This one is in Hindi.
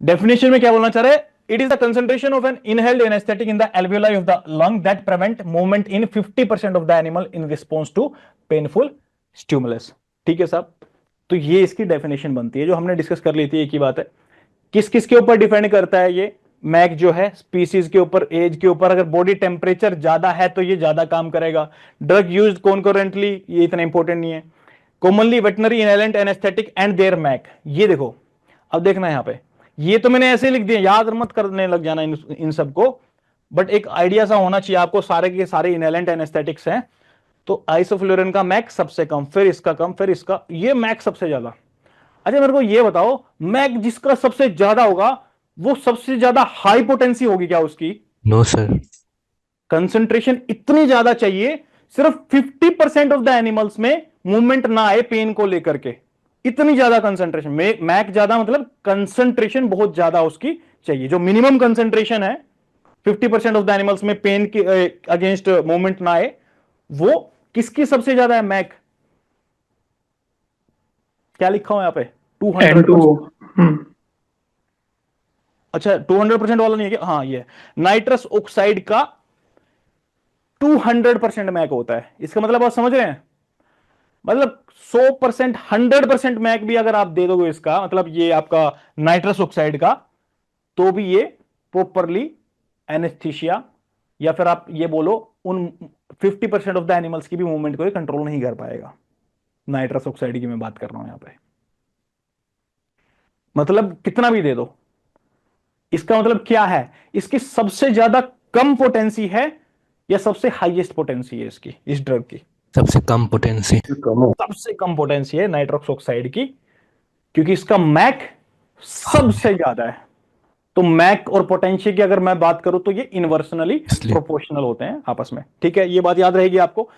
डेफिनेशन में क्या बोलना चाह रहे हैं? It is the concentration of an inhaled anaesthetic in the alveoli of the lung that prevent movement in 50% of the animal in response to painful stimulus. ठीक है साहब, तो ये इसकी डेफिनेशन बनती है जो हमने डिस्कस कर ली थी। एक ही बात है, किस किस के ऊपर डिपेंड करता है ये मैक जो है? स्पीसीज के ऊपर, एज के ऊपर। अगर बॉडी टेम्परेचर ज्यादा है तो ये ज्यादा काम करेगा। ड्रग यूज कॉन्करेंटली, ये इतना इंपॉर्टेंट नहीं है। Commonly veterinary inhalant anaesthetic and their MAC. ये देखो, अब देखना यहां पे, ये तो मैंने ऐसे लिख दिया, याद मत करने लग जाना इन सबको, बट एक आइडिया सा होना चाहिए आपको। सारे के सारे इनहेलेंट एनेस्थेटिक्स हैं, तो आइसोफ्लोरिन का मैक सबसे कम, फिर इसका कम, फिर इसका, ये मैक सबसे ज्यादा। अच्छा मेरे को ये बताओ, मैक जिसका सबसे ज्यादा होगा वो सबसे ज्यादा हाई पोटेंसी होगी क्या उसकी? No sir. कंसंट्रेशन इतनी ज्यादा चाहिए, सिर्फ 50% ऑफ द एनिमल्स में मूवमेंट ना आए पेन को लेकर के। इतनी ज्यादा कंसंट्रेशन में मैक ज्यादा, मतलब कंसंट्रेशन बहुत ज्यादा उसकी चाहिए। जो मिनिमम कंसंट्रेशन है 50% ऑफ द एनिमल्स में पेन के अगेंस्ट मूवमेंट ना आए, वो किसकी सबसे ज्यादा है? मैक। क्या लिखा हुआ यहां पे? 200%। अच्छा 200% वाला नहीं है क्या? हाँ ये नाइट्रस ऑक्साइड का 200% मैक होता है। इसका मतलब आप समझ रहे हैं? मतलब 100%, 100% मैक भी अगर आप दे दोगे इसका, मतलब ये आपका नाइट्रस ऑक्साइड का, तो भी ये प्रॉपरली एनेस्थीसिया, या फिर आप ये बोलो उन 50% ऑफ द एनिमल्स की भी मूवमेंट को कंट्रोल नहीं कर पाएगा। नाइट्रस ऑक्साइड की मैं बात कर रहा हूं यहां पे। मतलब कितना भी दे दो, इसका मतलब क्या है? इसकी सबसे ज्यादा कम पोटेंसी है या सबसे हाईएस्ट पोटेंसी है इसकी, इस ड्रग की? सबसे कम पोटेंसी। सबसे कम पोटेंसी है नाइट्रोक्स ऑक्साइड की, क्योंकि इसका मैक सबसे ज्यादा है। तो मैक और पोटेंशियल की अगर मैं बात करूं तो ये इन्वर्सनली इसलिए प्रोपोर्शनल होते हैं आपस में। ठीक है, ये बात याद रहेगी आपको।